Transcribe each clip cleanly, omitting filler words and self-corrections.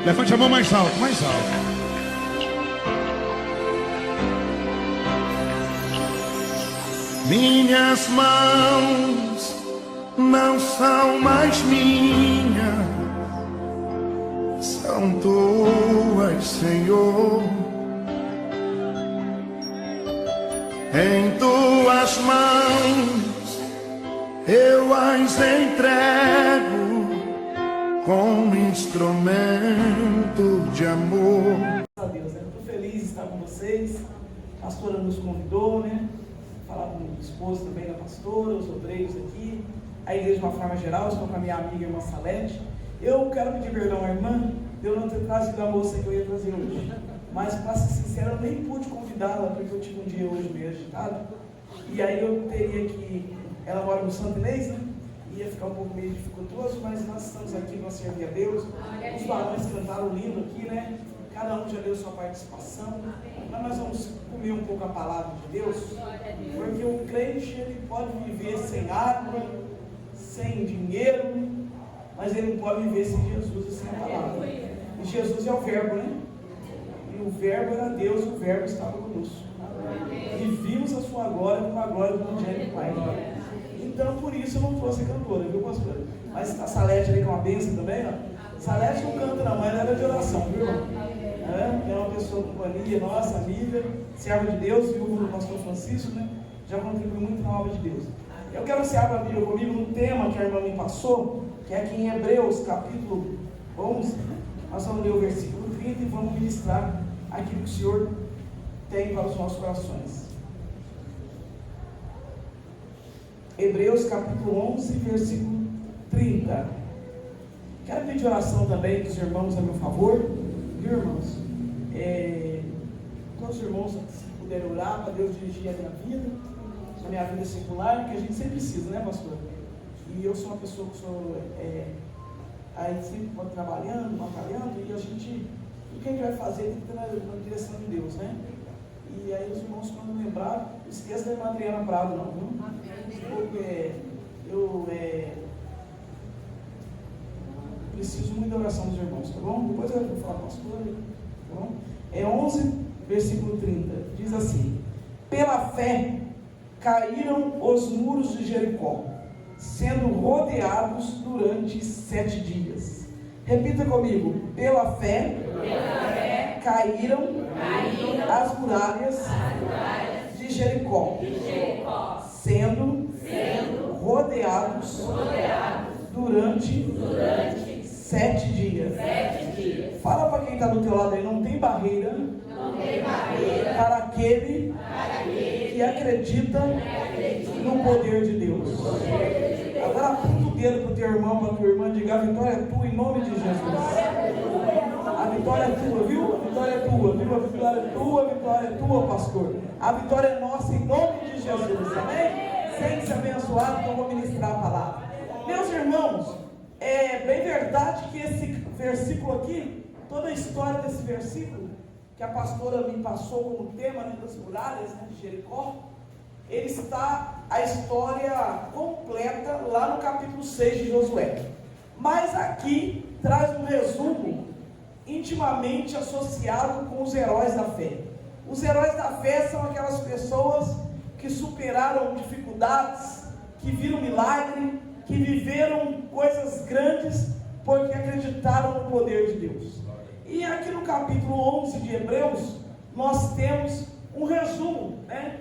Levante a mão mais alto, mais alto. Minhas mãos não são mais minhas, são tuas, Senhor. Em tuas mãos eu as entrego como instrumento de amor. Graças a Deus, estou feliz de estar com vocês. A pastora nos convidou, né? Falar com o esposo também da pastora, os obreiros aqui, a igreja de uma forma geral. Estou com a minha amiga, irmã Salete. Eu quero pedir perdão à irmã de eu não ter trazido a moça que eu ia trazer hoje. Mas, para ser sincero, eu nem pude convidá-la, porque eu tive um dia hoje meio agitado. E aí eu teria que... Ela mora no Santo Inês, né? Ia ficar um pouco meio dificultoso, mas nós estamos aqui para servir a Deus. Os varões cantaram lindo aqui, né? Cada um já deu sua participação. Mas nós vamos comer um pouco a palavra de Deus, porque o crente, ele pode viver sem água, sem dinheiro, mas ele não pode viver sem Jesus e sem a palavra. E Jesus é o verbo, né? E o verbo era Deus, e o verbo estava conosco. E vimos a sua glória como a glória do Angélico Pai. Então, por isso eu não trouxe a cantora, viu, pastor? Mas a Salete ali com uma bênção também, ó. Salete não canta não, mas ela é de oração, viu? É uma pessoa com companhia, nossa amiga, serva de Deus, viúva do pastor Francisco, né? Já contribui muito na obra de Deus. Eu quero que você abra a Bíblia comigo no tema que a irmã me passou, que é aqui em Hebreus, capítulo 11. Nós vamos ler o versículo 30 e vamos ministrar aquilo que o Senhor tem para os nossos corações. Hebreus capítulo 11, versículo 30. Quero pedir oração também dos irmãos a meu favor, viu, irmãos? Todos os irmãos, se puderem orar para Deus dirigir a minha vida, a minha vida secular, que a gente sempre precisa, né, pastor? E eu sou uma pessoa que sou aí sempre trabalhando, batalhando, e a gente, o que a gente vai fazer tem que ter na direção de Deus, né? E aí os irmãos, quando lembrar, não esqueça da irmã Adriana Prado, não, viu? Porque eu preciso muito da oração dos irmãos, tá bom? Depois eu vou falar com a pastora, tá bom? 11, versículo 30, diz assim: pela fé caíram os muros de Jericó, sendo rodeados durante 7 dias. Repita comigo: pela fé caíram as muralhas de Jericó, sendo rodeados durante 7 dias. Fala para quem está do teu lado aí: não tem barreira para aquele que acredita no poder de Deus. Agora aponta o dedo para o teu irmão, para a tua irmã, e diga: a vitória é tua em nome de Jesus. A vitória é tua, viu? A vitória é tua, viu? A vitória é tua, pastor. A vitória é nossa em nome de Jesus, amém? Sente-se abençoado que eu vou ministrar a palavra. Meus irmãos, é bem verdade que esse versículo aqui, toda a história desse versículo, que a pastora me passou como tema, né, das muralhas, né, de Jericó, ele está a história completa lá no capítulo 6 de Josué. Mas aqui traz um resumo intimamente associado com os heróis da fé. Os heróis da fé são aquelas pessoas que superaram dificuldades, que viram milagre, que viveram coisas grandes, porque acreditaram no poder de Deus. E aqui no capítulo 11 de Hebreus, nós temos um resumo, né?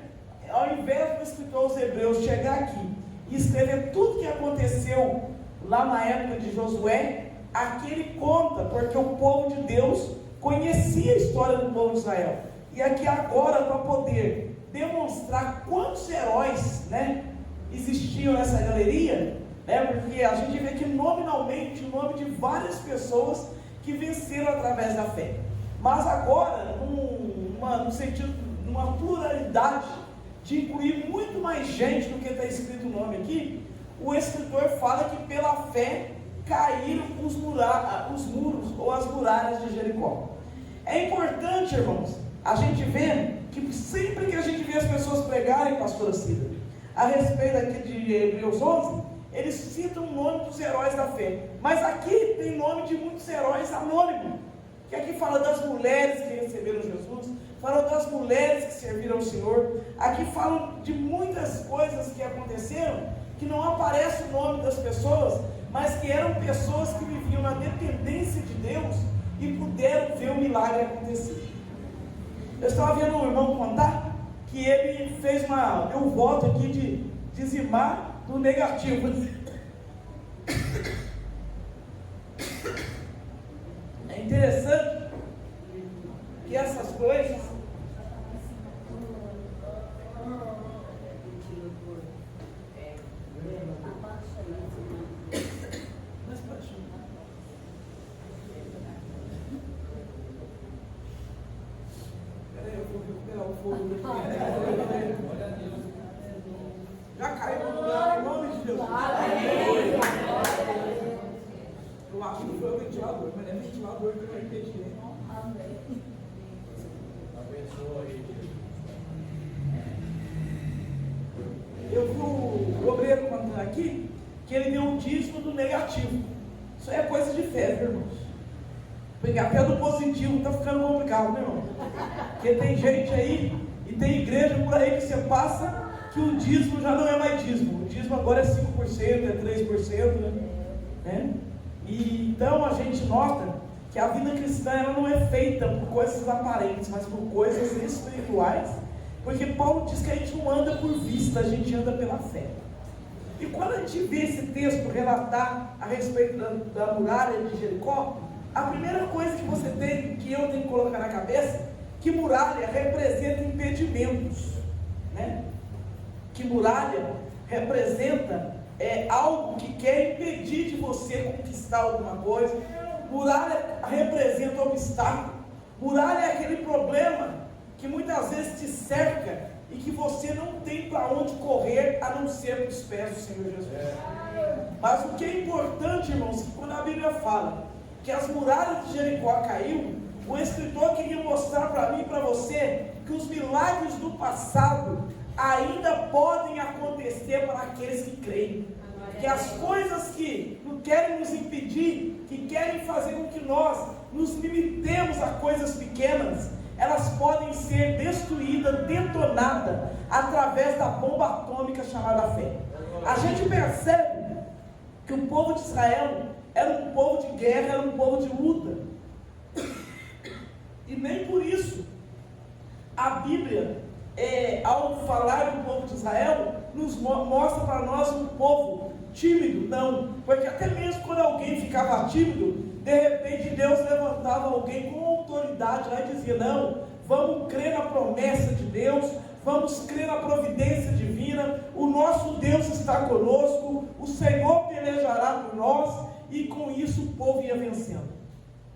Ao invés do escritor aos Hebreus chegar aqui e escrever tudo que aconteceu lá na época de Josué, aqui ele conta, porque o povo de Deus conhecia a história do povo de Israel. E aqui agora, para poder demonstrar quantos heróis, né, existiam nessa galeria, né, porque a gente vê que nominalmente o nome de várias pessoas que venceram através da fé. Mas agora, no sentido, numa pluralidade de incluir muito mais gente do que está escrito o nome aqui, o escritor fala que pela fé caíram os muros ou as muralhas de Jericó. É importante, irmãos, a gente vê que sempre que a gente vê as pessoas pregarem, pastora Cida, a respeito aqui de Hebreus 11, eles citam o nome dos heróis da fé, mas aqui tem nome de muitos heróis anônimos, que aqui fala das mulheres que receberam Jesus, fala das mulheres que serviram ao Senhor, aqui falam de muitas coisas que aconteceram, que não aparece o nome das pessoas, mas que eram pessoas que viviam na dependência de Deus e puderam ver o milagre acontecer. Eu estava vendo um irmão contar que ele fez deu um voto aqui de dizimar do negativo. É interessante que essas coisas já caiu no lugar, em nome de Jesus. Eu acho que foi o ventilador, mas não é ventilador que vai impedir. Eu vi o obreiro contando aqui que ele deu um dízimo do negativo. Isso é coisa de fé, viu, irmãos? Pegar até do positivo está ficando complicado, meu irmão? Porque tem gente aí e tem igreja por aí que você passa que o dízimo já não é mais dízimo. O dízimo agora é 5%, é 3%, né? E então a gente nota que a vida cristã ela não é feita por coisas aparentes, mas por coisas espirituais, porque Paulo diz que a gente não anda por vista, a gente anda pela fé. E quando a gente vê esse texto relatar a respeito da muralha de Jericó, a primeira coisa que você tem, que eu tenho que colocar na cabeça, que muralha representa impedimentos, né? Que muralha representa algo que quer impedir de você conquistar alguma coisa. Muralha representa obstáculo. Muralha é aquele problema que muitas vezes te cerca e que você não tem para onde correr a não ser para os pés do Senhor Jesus. Mas o que é importante, irmãos, que quando a Bíblia fala que as muralhas de Jericó caiu, o escritor queria mostrar para mim e para você que os milagres do passado ainda podem acontecer para aqueles que creem. Que as coisas que não querem nos impedir, que querem fazer com que nós nos limitemos a coisas pequenas, elas podem ser destruídas, detonadas, através da bomba atômica chamada fé. A gente percebe que o povo de Israel era um povo de guerra, era um povo de luta. E nem por isso a Bíblia, ao falar do povo de Israel, nos mostra para nós um povo tímido. Não, porque até mesmo quando alguém ficava tímido, de repente Deus levantava alguém com autoridade lá e dizia: não, vamos crer na promessa de Deus, vamos crer na providência divina, o nosso Deus está conosco, o Senhor pelejará por nós. E com isso o povo ia vencendo.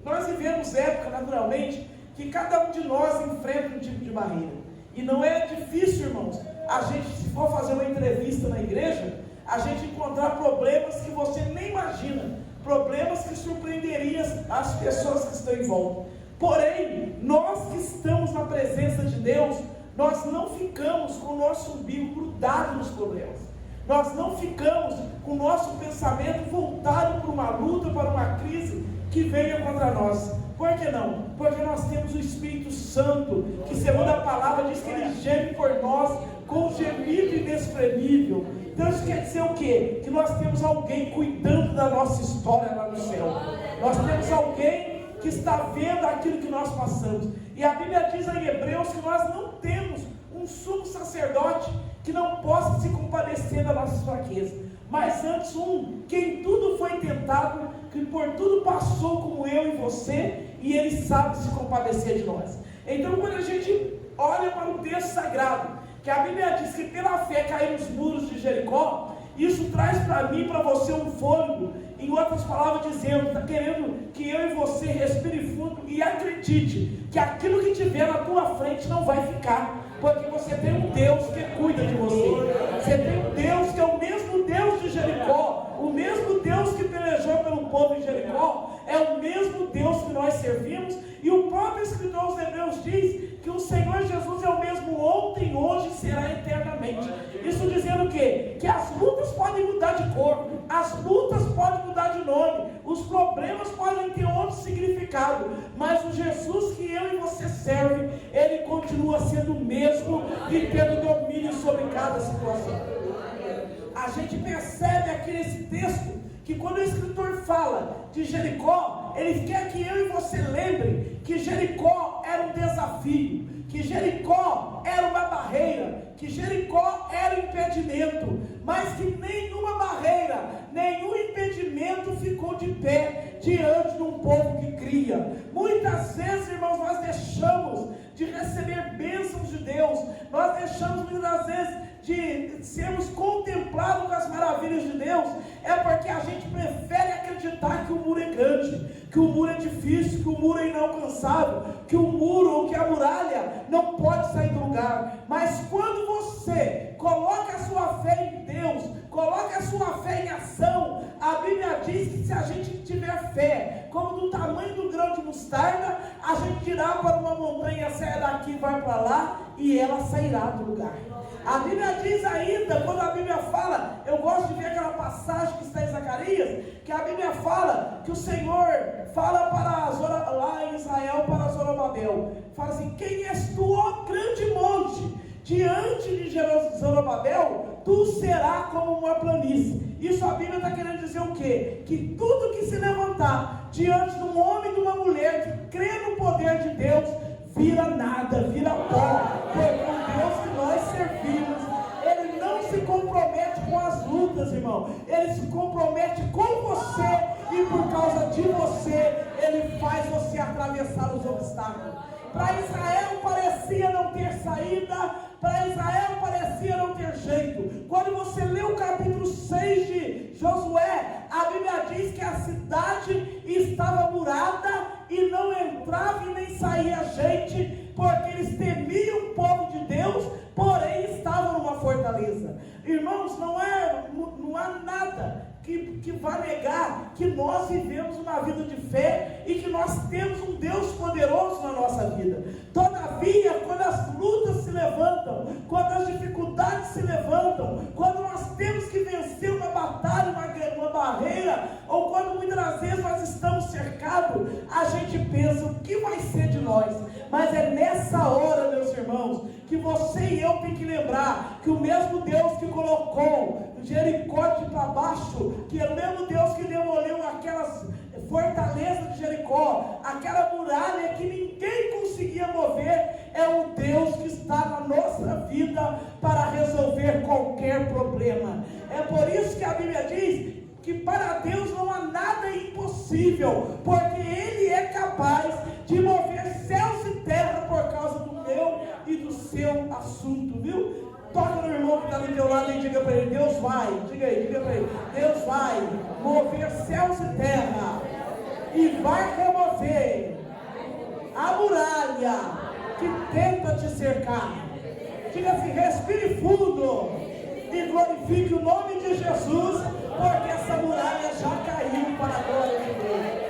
Nós vivemos época, naturalmente, que cada um de nós enfrenta um tipo de barreira. E não é difícil, irmãos, a gente, se for fazer uma entrevista na igreja, a gente encontrar problemas que você nem imagina, problemas que surpreenderiam as pessoas que estão em volta. Porém, nós que estamos na presença de Deus, nós não ficamos com o nosso umbigo grudado nos problemas. Nós não ficamos com o nosso pensamento voltado para uma luta, para uma crise que venha contra nós. Por que não? Porque nós temos o Espírito Santo, que segundo a palavra diz que ele geme por nós com gemido inexprimível. Então isso quer dizer o quê? Que nós temos alguém cuidando da nossa história lá no céu. Nós temos alguém que está vendo aquilo que nós passamos. E a Bíblia diz em Hebreus que nós não temos um sumo sacerdote que não possa se compadecer das nossas fraquezas, mas antes que em tudo foi tentado, que por tudo passou como eu e você, e ele sabe se compadecer de nós. Então quando a gente olha para o texto sagrado, que a Bíblia diz que pela fé caíram os muros de Jericó, isso traz para mim e para você um fôlego, em outras palavras dizendo, está querendo que eu e você respire fundo e acredite que aquilo que tiver na tua frente não vai ficar, porque você tem um Deus que cuida de você. Você tem um Deus que é o mesmo Deus de Jericó, o mesmo Deus que pelejou pelo povo de Jericó, é o mesmo Deus que nós servimos. E o próprio escritor aos Hebreus diz que o Senhor Jesus é o mesmo ontem, hoje e será eternamente. Isso dizendo o quê? Que as lutas podem mudar de cor, as lutas podem mudar de nome, os problemas podem ter outro significado, pecado, mas o Jesus que eu e você serve, ele continua sendo o mesmo e tendo domínio sobre cada situação. A gente percebe aqui nesse texto que quando o escritor fala de Jericó, ele quer que eu e você lembre que Jericó era um desafio, que Jericó era uma barreira, que Jericó era um impedimento, mas que nenhuma barreira, nenhum impedimento ficou de pé diante de um povo que cria. Muitas vezes, irmãos, nós deixamos de receber bênçãos de Deus, nós deixamos muitas vezes de sermos contemplados com as maravilhas de Deus, é porque a gente prefere acreditar que o muro é grande, que o muro é difícil, que o muro é inalcançável, que o muro ou que a muralha não pode sair do lugar. Mas quando você coloca a sua fé em Deus, coloca a sua fé em ação, a Bíblia diz que se a gente tiver fé, como do tamanho do grão de mostarda, a gente dirá para uma montanha, saia daqui e vai para lá, e ela sairá do lugar. A Bíblia diz ainda, quando a Bíblia fala, eu gosto de ver aquela passagem que está em Zacarias, que a Bíblia fala que o Senhor fala para lá em Israel, para Zorobabel, fala assim: quem és tu, ó grande monte? Diante de Zorobabel, tu serás como uma planície. Isso a Bíblia está querendo dizer o quê? Que tudo que se levantar diante de um homem e de uma mulher que crê no poder de Deus, vira nada, vira pó, porque o Deus que nós servimos, ele não se compromete com as lutas, irmão, ele se compromete com você, e por causa de você, ele faz você atravessar os obstáculos. Para Israel parecia não ter saída, para Israel parecia não ter jeito. Quando você lê o capítulo 6 de Josué, a Bíblia diz que a cidade estava murada e não entrava e nem saía gente, porque eles temiam o povo de Deus, porém estavam numa fortaleza. Irmãos, não há nada que vai negar que nós vivemos uma vida de fé e que nós temos um Deus poderoso na nossa vida. Todavia, quando as lutas se levantam, quando as dificuldades se levantam, quando nós temos que vencer uma batalha, uma barreira, ou quando muitas vezes nós estamos cercados, a gente pensa: o que vai ser de nós? Mas é nessa hora, meus irmãos, que você e eu tem que lembrar que o mesmo Deus que colocou Jericó de para baixo, que é o mesmo Deus que demoliu aquelas fortalezas de Jericó, aquela muralha que ninguém conseguia mover, é o Deus que está na nossa vida para resolver qualquer problema. É por isso que a Bíblia diz que para Deus não há nada impossível, porque Ele é capaz de mover céus e terra por causa do meu e do seu assunto, viu? Toca no irmão que está do teu lado e diga para ele: Deus vai, diga para ele, Deus vai mover céus e terra, e vai remover a muralha que tenta te cercar. Diga assim: respire fundo e glorifique o nome de Jesus, porque essa muralha já caiu para a glória de Deus.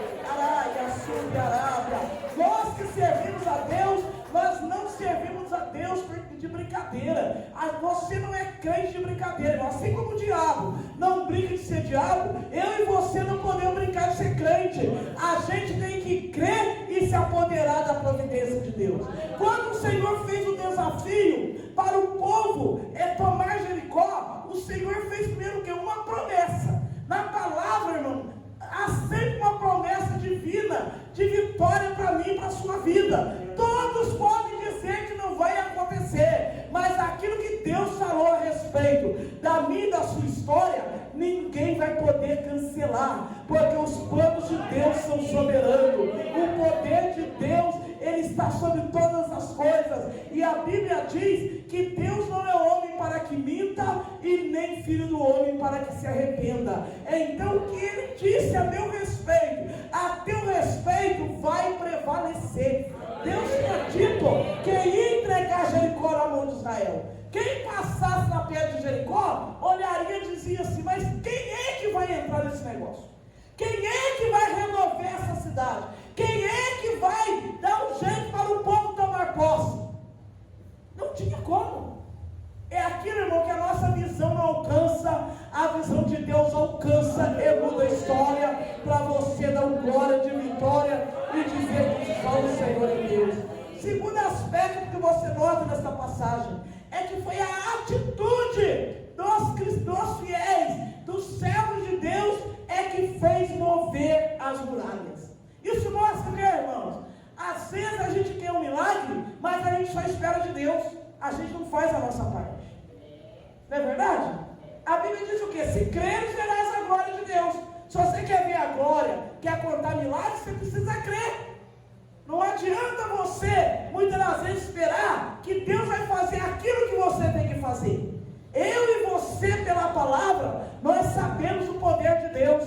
Nós que servimos a Deus, nós não servimos a Deus de brincadeira. Você não é crente de brincadeira, assim como o diabo não brinca de ser diabo, eu e você não podemos brincar de ser crente. A gente tem que crer e se apoderar da providência de Deus. Quando o Senhor fez o desafio para o povo tomar Jericó, o Senhor fez primeiro o quê? Uma promessa. Na palavra, irmão, há sempre uma promessa divina de vitória para mim e para a sua vida. Todos podem dizer que não vai acontecer, mas aquilo que Deus falou a respeito da minha e da sua história, ninguém vai poder cancelar, porque os planos de Deus são soberanos. O poder de Deus, Ele está sobre todas as coisas, e a Bíblia diz que Deus não é homem para que minta, e nem filho do homem para que se arrependa. Então o que Ele disse a meu respeito, a teu respeito, vai prevalecer. Deus tinha dito que ia entregar Jericó na mão de Israel. Quem passasse na perto de Jericó, olharia e dizia assim: mas quem é que vai entrar nesse negócio? Quem é que vai remover essa cidade? Quem é que vai dar um jeito para o povo tomar posse? Não tinha como. É aquilo, irmão, que a nossa visão não alcança. A visão de Deus alcança e muda a história para você dar glória de vitória e dizer que só o Senhor é Deus. Segundo aspecto que você nota nessa passagem é que foi a atitude dos fiéis, dos servos de Deus, é que fez mover as muralhas. Isso mostra o que, irmãos? Às vezes a gente quer um milagre, mas a gente só espera de Deus. A gente não faz a nossa parte. Não é verdade? A Bíblia diz o quê? Se creres, verás a glória de Deus. Se você quer ver a glória, quer contar milagres, você precisa crer. Não adianta você, muitas das vezes, esperar que Deus vai fazer aquilo que você tem que fazer. Eu e você, pela palavra, nós sabemos o poder de Deus.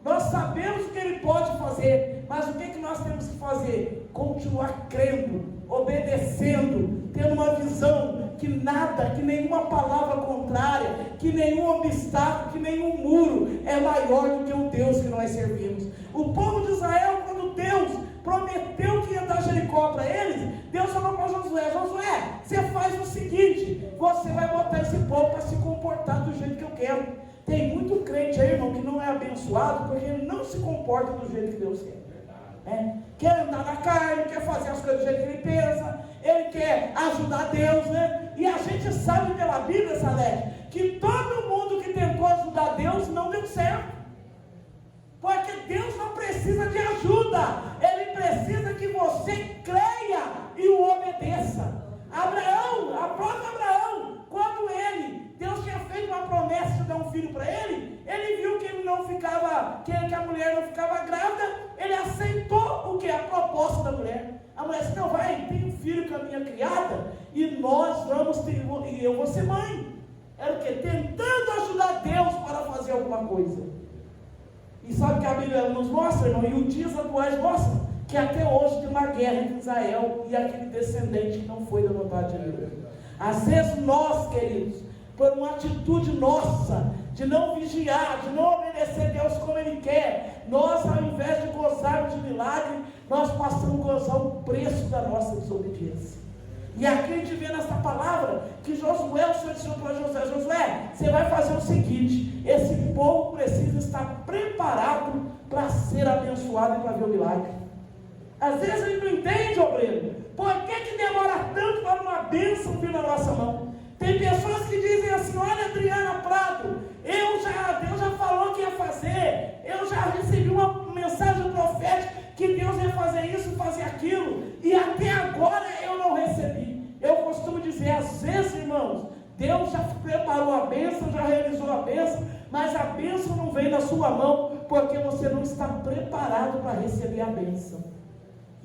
Nós sabemos o que Ele pode fazer. Mas o que nós temos que fazer? Continuar crendo, obedecendo, tendo uma visão que nada, que nenhuma palavra contrária, que nenhum obstáculo, que nenhum muro é maior do que o Deus que nós servimos. O povo de Israel, quando Deus prometeu que ia dar Jericó para eles, Deus falou para Josué: Josué, você faz o seguinte, você vai botar esse povo para se comportar do jeito que eu quero. Tem muito crente aí, irmão, que não é abençoado porque ele não se comporta do jeito que Deus quer. Quer andar na carne, quer fazer as coisas do jeito que ele pensa, ele quer ajudar Deus, né? E a gente sabe pela Bíblia, Salete, que todo mundo que tentou ajudar Deus não deu certo. Porque Deus não precisa de ajuda, Ele precisa que você creia e o obedeça. Abraão, a própria Abraão, quando Deus tinha feito uma promessa de dar um filho para ele viu que ele não ficava, que a mulher não ficava grávida, ele aceitou o que? A proposta da mulher. A mulher disse: não, vai, tem um filho com a minha criada, e nós vamos ter, e eu vou ser mãe. Era o que? Tentando ajudar Deus para fazer alguma coisa. E sabe que a Bíblia nos mostra, irmão, e os dias atuais mostram, que até hoje tem uma guerra entre Israel e aquele descendente que não foi da vontade de Deus. Às vezes nós, queridos, por uma atitude nossa, de não vigiar, de não obedecer a Deus como Ele quer, nós, ao invés de gozarmos de milagre, nós passamos a gozar o preço da nossa desobediência. E aqui a gente vê nessa palavra que Josué, o Senhor disse para Josué: Josué, você vai fazer o seguinte, esse povo precisa estar preparado para ser abençoado e para ver o milagre. Às vezes a gente não entende, obreiro, por que demora tanto para uma bênção vir na nossa mão? Tem pessoas que dizem assim: olha, Adriana Prado, Deus já falou que ia fazer, eu já recebi uma mensagem profética que Deus ia fazer isso, fazer aquilo, e até agora eu não recebi. Eu costumo dizer, às vezes, irmãos, Deus já preparou a bênção, já realizou a bênção, mas a bênção não vem na sua mão, porque você não está preparado para receber a bênção.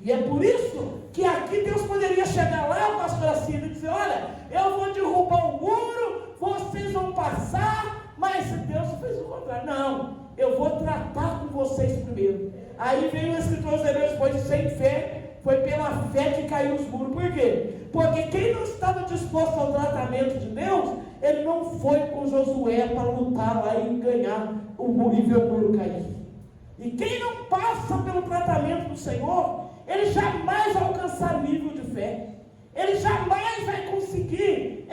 E é por isso que aqui Deus poderia chegar lá, pastor Cida, e dizer: olha, eu vou derrubar o muro, vocês vão passar, mas Deus fez o contrário. Não, eu vou tratar com vocês primeiro. Aí veio o escritor aos Hebreus, foi sem fé, foi pela fé que caiu os muros. Por quê? Porque quem não estava disposto ao tratamento de Deus, ele não foi com Josué para lutar lá e ganhar o muro e ver o muro cair. E quem não passa pelo tratamento do Senhor, ele jamais vai alcançar nível de fé. Ele jamais vai conseguir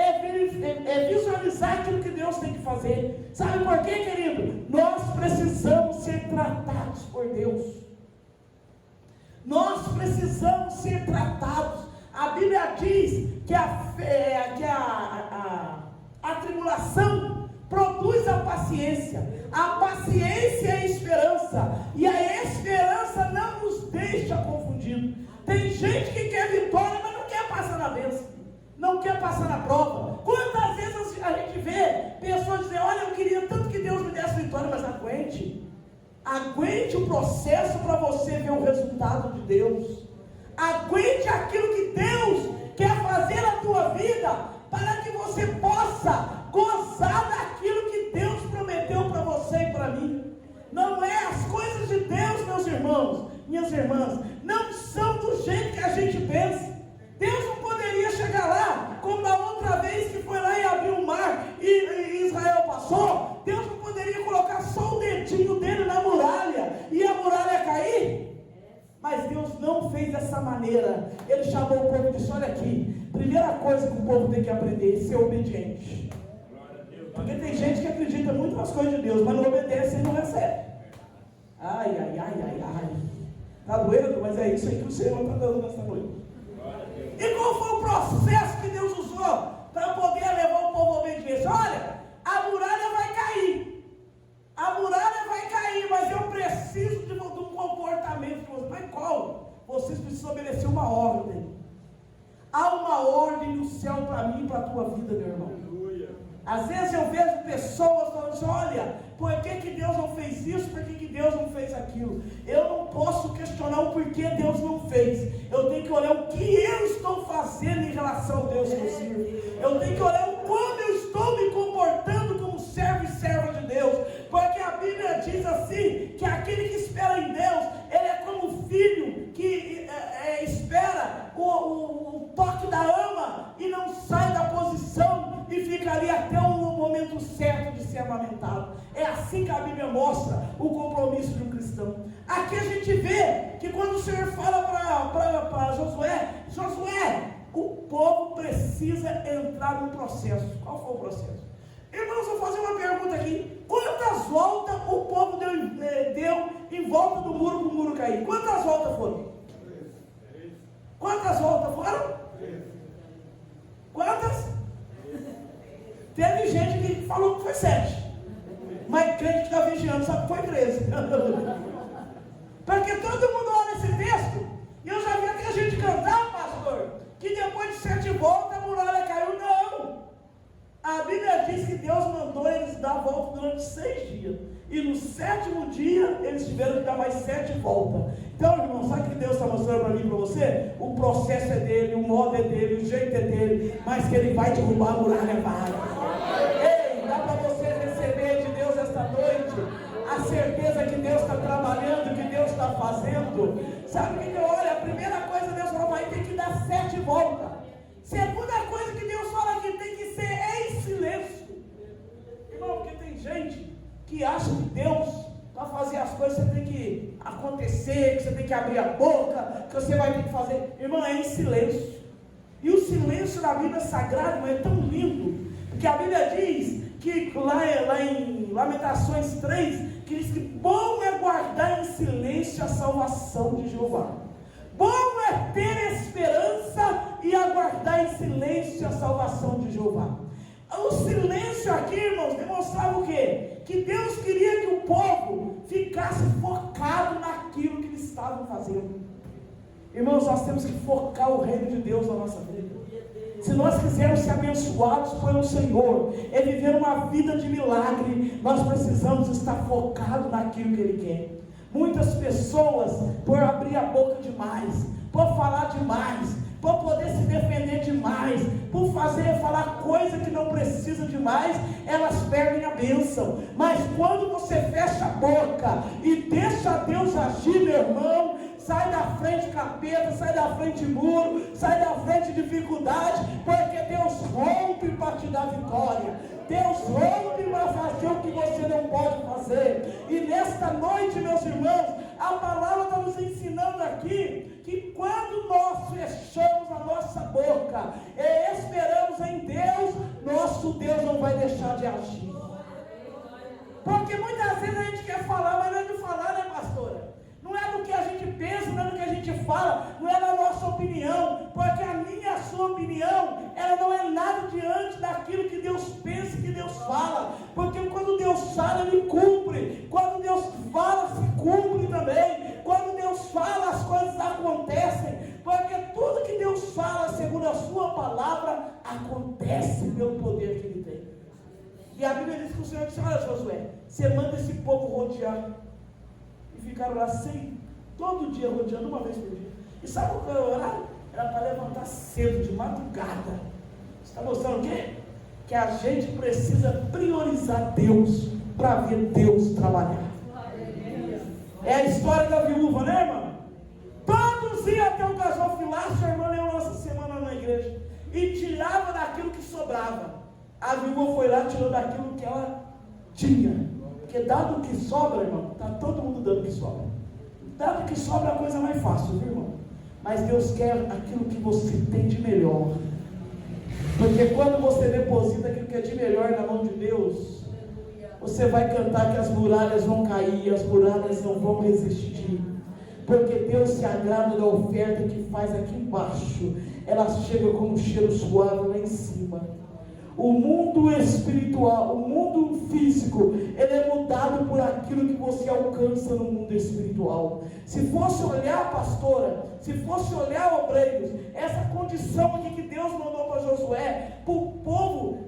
visualizar aquilo que Deus tem que fazer. Sabe por quê, querido? Nós precisamos ser tratados por Deus. Nós precisamos ser tratados. A Bíblia diz que a tribulação produz a paciência. A paciência é a esperança. E a esperança não nos deixa confundidos. Tem gente que quer vitória, mas não quer passar na bênção, não quer passar na prova. Quantas vezes a gente vê pessoas dizer: olha, eu queria tanto que Deus me desse vitória, mas aguente o processo para você ver o resultado de Deus. Aguente aquilo que Deus quer fazer na tua vida, para que você possa gozar daquilo que Deus prometeu para você e para mim. Não é as coisas de Deus, meus irmãos, minhas irmãs, não são do jeito que a gente pensa. Deus não poderia chegar lá, como da outra vez que foi lá e abriu o mar e Israel passou. Deus não poderia colocar só o dedinho dele na muralha e a muralha cair. Mas Deus não fez dessa maneira. Ele chamou o povo e disse: olha aqui, primeira coisa que o povo tem que aprender é ser obediente. Porque tem gente que acredita muito nas coisas de Deus, mas não obedece e não recebe. Ai. Está doendo, mas é isso aí que o Senhor está dando nessa noite. E qual foi o processo que Deus usou para poder levar o povo à obediência? Olha, a muralha vai cair. A muralha vai cair, mas eu preciso de um comportamento de vocês. Mas qual? Vocês precisam obedecer uma ordem. Há uma ordem no céu para mim e para a tua vida, meu irmão. Às vezes eu vejo pessoas falando assim, olha, por que Deus não fez isso, por que Deus não fez aquilo? Eu não posso questionar o porquê Deus não fez. Eu tenho que olhar o que eu estou fazendo em relação ao Deus que eu sirvo. Eu tenho que olhar o como eu estou me comportando como servo e serva de Deus. Porque a Bíblia diz assim, que aquele que espera em Deus, ele é como o filho que espera o toque da ama e não sai da posição e fica ali até o momento certo de ser amamentado. É assim que a Bíblia mostra o compromisso de um cristão. Aqui a gente vê que quando o Senhor fala para Josué, o povo precisa entrar no processo. Qual foi o processo? Irmãos, eu vou fazer uma pergunta aqui. Quantas voltas o povo deu em volta do muro para o muro cair? Quantas voltas foram? Quantas voltas foram? Quantas? Teve gente que falou que foi 7. Mas crente que está vigiando sabe que foi 13. Porque todo mundo olha esse texto e eu já vi até a gente cantar, pastor, que depois de 7 voltas a muralha caiu. Não! A Bíblia diz que Deus mandou eles dar a volta durante 6 dias. E no 7º dia eles tiveram que dar mais 7 voltas. Então, irmão, sabe o que Deus está mostrando para mim e para você? O processo é dele, o modo é dele, o jeito é dele, mas que ele vai derrubar a muralha, vai. Ei, dá para você receber de Deus esta noite a certeza que Deus está trabalhando, que Deus está fazendo. Sabe o que eu olho? A primeira coisa que Deus fala, vai ter que dar 7 voltas. Segunda coisa que Deus fala que tem que ser em silêncio. Irmão, porque tem gente que acha que Deus, para fazer as coisas, você tem que acontecer, que você tem que abrir a boca, que você vai ter que fazer. Irmão, é em silêncio. E o silêncio na Bíblia Sagrada é tão lindo, porque a Bíblia diz que lá em Lamentações 3, que diz que bom é guardar em silêncio a salvação de Jeová. Bom é ter esperança e aguardar em silêncio a salvação de Jeová. O silêncio aqui, irmãos, demonstrava o quê? Que Deus queria que o povo ficasse focado naquilo que eles estavam fazendo. Irmãos, nós temos que focar o reino de Deus na nossa vida. Se nós quisermos ser abençoados pelo Senhor, é viver uma vida de milagre, nós precisamos estar focados naquilo que Ele quer. Muitas pessoas, por abrir a boca demais, por falar demais, por poder se defender demais, por falar coisa que não precisa demais, elas perdem a bênção. Mas quando você fecha a boca e deixa Deus agir, meu irmão, sai da frente capeta, sai da frente muro, sai da frente dificuldade, porque Deus rompe para te dar vitória. Deus rompe para fazer o que você não pode fazer. E nesta noite, meus irmãos, a palavra está nos ensinando aqui que quando nós fechamos a nossa boca e esperamos em Deus, nosso Deus não vai deixar de agir. Porque muitas vezes a gente quer falar, mas não é de falar, né, pastora? Não é do que a gente pensa, não é do que a gente fala, não é da nossa opinião, porque a minha e a sua opinião, ela não é nada diante daquilo que Deus pensa e que Deus fala, porque quando Deus fala, Ele cumpre, quando Deus fala, se cumpre também, quando Deus fala, as coisas acontecem, porque tudo que Deus fala, segundo a sua palavra, acontece pelo poder que Ele tem. E a Bíblia diz que o Senhor disse, olha Josué, você manda esse povo rodear. E ficaram lá todo dia rodeando, uma vez por dia. E sabe qual era o horário? Era para levantar cedo, de madrugada. Você está mostrando o quê? Que a gente precisa priorizar Deus, para ver Deus trabalhar. É a história da viúva, né, irmão? Todos iam até o gasofilácio, a irmã leu nossa semana na igreja, e tirava daquilo que sobrava. A viúva foi lá, tirou daquilo que ela tinha. Porque dado que sobra, irmão, está todo mundo dando que sobra. Dado que sobra, a coisa mais fácil, viu, irmão? Mas Deus quer aquilo que você tem de melhor. Porque quando você deposita aquilo que é de melhor na mão de Deus, você vai cantar que as muralhas vão cair, as muralhas não vão resistir. porque Deus se agrada da oferta que faz aqui embaixo. Ela chega como um cheiro suave lá em cima. O mundo espiritual, o mundo físico, ele é mudado por aquilo que você alcança no mundo espiritual. Se fosse olhar, pastora, se fosse olhar, obreiros, essa condição aqui que Deus mandou para Josué, para o povo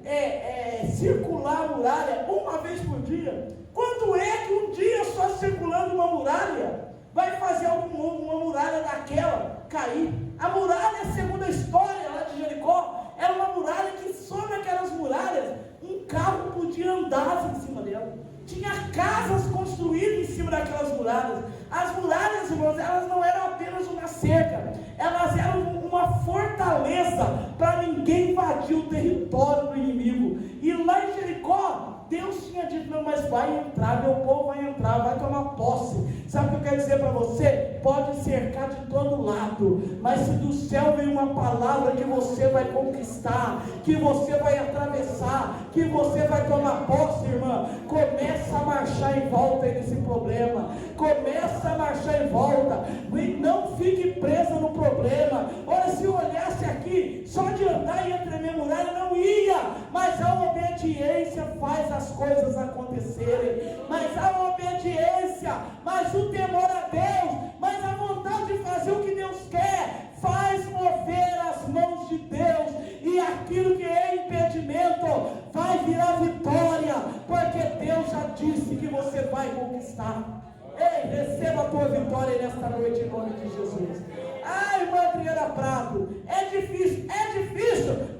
circular a muralha uma vez por dia. Quando é que um dia só circulando uma muralha vai fazer uma muralha daquela cair? A muralha, segundo a história lá de Jericó, era uma muralha que sobre aquelas muralhas um carro podia andar em cima dela. Tinha casas construídas em cima daquelas muralhas. As muralhas, irmãos, elas não eram apenas uma cerca, elas eram uma fortaleza para ninguém invadir o território do inimigo. E lá em Jericó, Deus tinha dito: não, mas vai entrar, meu povo vai entrar, vai tomar posse. Sabe o que eu quero dizer para você? Pode cercar de todo lado, mas se do céu vem uma palavra que você vai conquistar, que você vai atravessar, que você vai tomar posse, irmã, começa a marchar em volta desse problema, começa a marchar em volta, e não fique presa no problema. Olha, se eu olhasse aqui, só de andar ia tremer muralha, não ia, mas a obediência faz as coisas acontecerem, mas a obediência, mas o temor a Deus, mas a vontade de fazer o que Deus quer, faz mover as mãos de Deus, e aquilo que é impedimento vai virar vitória, porque Deus já disse que você vai conquistar. Ei, receba a tua vitória nesta noite em nome de Jesus. Ai, irmã Adriana Prado, é difícil,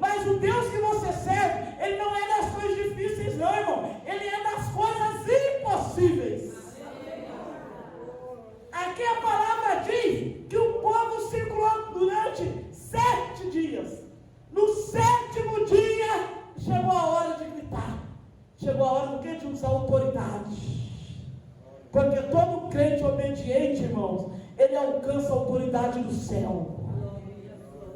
mas o Deus que você serve, Ele não é das coisas difíceis não, irmão, Ele é das coisas impossíveis. Aqui a palavra diz que o povo circulou durante 7 dias. No 7º dia, chegou a hora de gritar. Chegou a hora do que? De usar autoridade. Porque todo crente obediente, irmãos, ele alcança a autoridade do céu.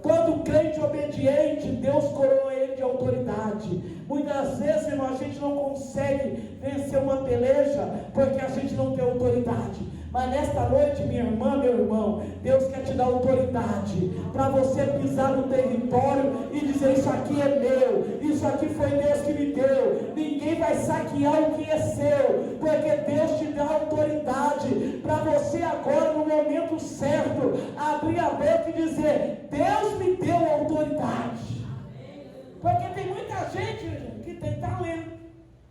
Todo crente obediente, Deus coroa ele de autoridade. Muitas vezes, irmão, a gente não consegue vencer uma peleja porque a gente não tem autoridade. Mas nesta noite, minha irmã, meu irmão, Deus quer te dar autoridade para você pisar no território e dizer: isso aqui é meu, isso aqui foi Deus que me deu. Ninguém vai saquear o que é seu, porque Deus te dá autoridade para você agora, no momento certo, abrir a boca e dizer: Deus me deu autoridade. Porque tem muita gente que tem talento,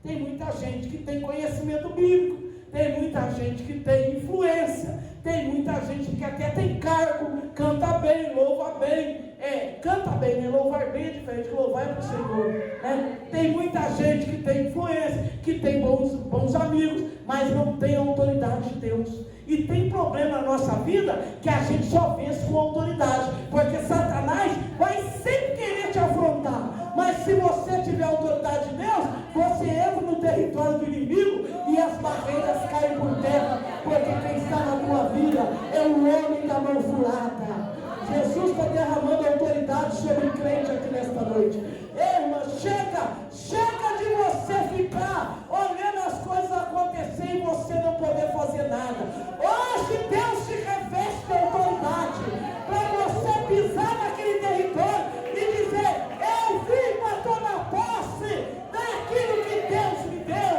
tem muita gente que tem conhecimento bíblico, tem muita gente que tem influência, tem muita gente que até tem cargo, canta bem, louva bem, canta bem, né? Louvar bem é diferente de louvar para o Senhor, né? Tem muita gente que tem influência, que tem bons amigos, mas não tem a autoridade de Deus. E tem problema na nossa vida que a gente só vence com autoridade, porque Satanás vai sempre querer te afrontar. Mas se você tiver a autoridade de Deus, você entra no território do inimigo e as barreiras caem por terra, porque quem está na tua vida é o homem da mão furada. Jesus está derramando autoridade sobre o crente aqui nesta noite. Ei, irmã, chega de você ficar olhando as coisas acontecer e você não poder fazer nada. Hoje Deus te reveste de autoridade para você pisar naquele território e dizer: eu vim para tomar posse daquilo que Deus me deu.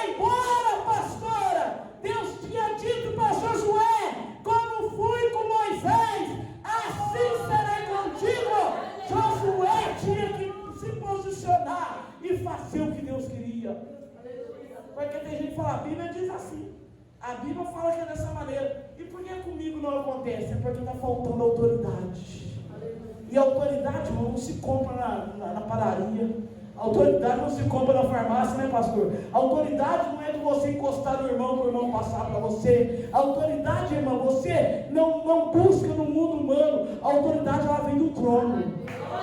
Embora, pastora, Deus tinha dito para Josué: como fui com Moisés, assim serei contigo. Josué tinha que se posicionar e fazer o que Deus queria. Porque tem gente que fala: a Bíblia diz assim, a Bíblia fala que é dessa maneira. E por que comigo não acontece? É porque está faltando autoridade. E a autoridade, irmão, não se compra na padaria. A autoridade não se compra na farmácia, né, pastor? A autoridade não é de você encostar no irmão para o irmão passar para você. A autoridade, irmão, você não busca no mundo humano. A autoridade, ela vem do trono.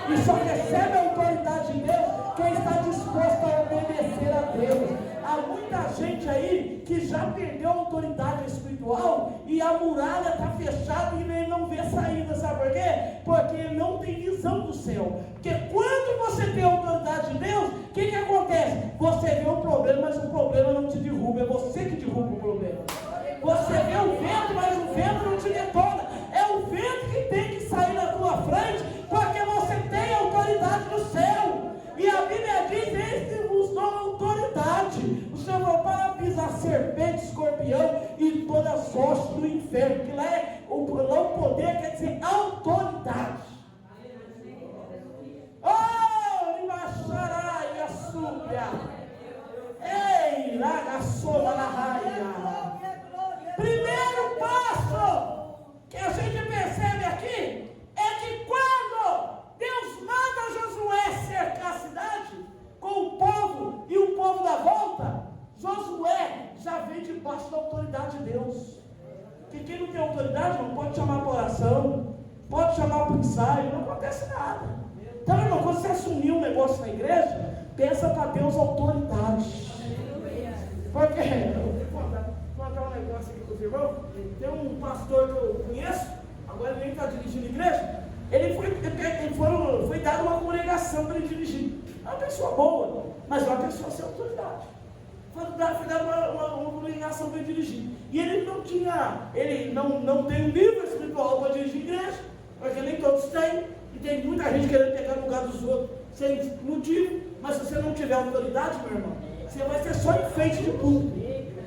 E só recebe a autoridade de Deus quem está disposto a obedecer a Deus. Há muita gente aí que já perdeu a autoridade espiritual e a muralha está fechada e ele não vê saída. Sabe por quê? Porque ele não tem visão do céu. Porque quando você tem a autoridade de Deus, o que acontece? Você vê o problema, mas o problema não te derruba, é você que derruba o problema. Você vê o vento, mas o vento não te detona. É o vento que tem que sair na tua frente, porque você tem autoridade no céu. E a Bíblia diz: eis que vos dou autoridade. O Senhor falou para pisar serpente, escorpião e todas as hostes do inferno. Que lá é o poder, quer dizer autoridade. Oh, Rimacharai, a súbia. Ei, laga sola na raia. Primeiro passo que a gente percebe aqui é que quando Deus manda Josué cercar a cidade com o povo e o povo da volta, Josué já vem debaixo da autoridade de Deus. Porque quem não tem autoridade não pode chamar para oração, pode chamar para o ensaio, não acontece nada. Então, irmão, quando você assumir um negócio na igreja, peça para Deus autoridade. Porque, vou contar um negócio aqui com os irmãos. Tem um pastor que eu conheço, agora ele nem está dirigindo a igreja. Ele foi dado uma congregação para ele dirigir. É uma pessoa boa, mas é uma pessoa sem autoridade. Foi dado uma congregação para ele dirigir. E ele não tem um nível espiritual para dirigir igreja, porque nem todos têm. E tem muita gente querendo pegar no lugar dos outros sem motivo. Mas se você não tiver autoridade, meu irmão, você vai ser só enfeite de público.